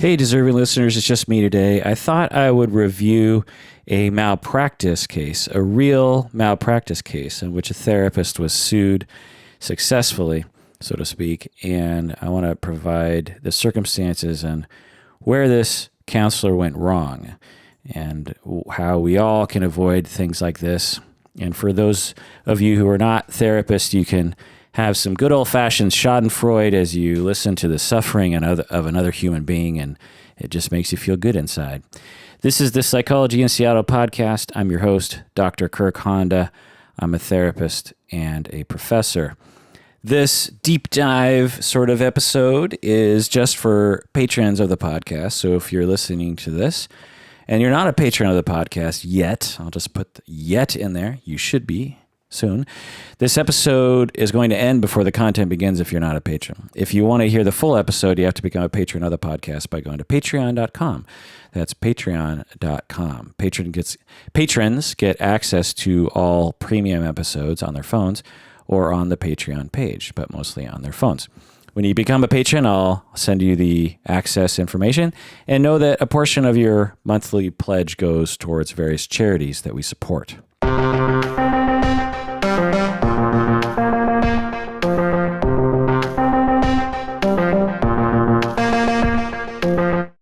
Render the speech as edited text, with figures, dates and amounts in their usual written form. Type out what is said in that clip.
Hey, deserving listeners, it's just me today. I thought I would review a malpractice case, a real malpractice case in which a therapist was sued successfully, so to speak, and I want to provide the circumstances and where this counselor went wrong and how we all can avoid things like this. And for those of you who are not therapists, you can have some good old-fashioned schadenfreude as you listen to the suffering of another human being, and it just makes you feel good inside. This is the Psychology in Seattle podcast. I'm your host, Dr. Kirk Honda. I'm a therapist and a professor. This deep dive sort of episode is just for patrons of the podcast. So if you're listening to this and you're not a patron of the podcast yet, I'll just put the yet in there. You should be soon. This episode is going to end before the content begins if you're not a patron. If you want to hear the full episode, you have to become a patron of the podcast by going to patreon.com. That's patreon.com. Patrons get access to all premium episodes on their phones or on the Patreon page, but mostly on their phones. When you become a patron, I'll send you the access information, and know that a portion of your monthly pledge goes towards various charities that we support.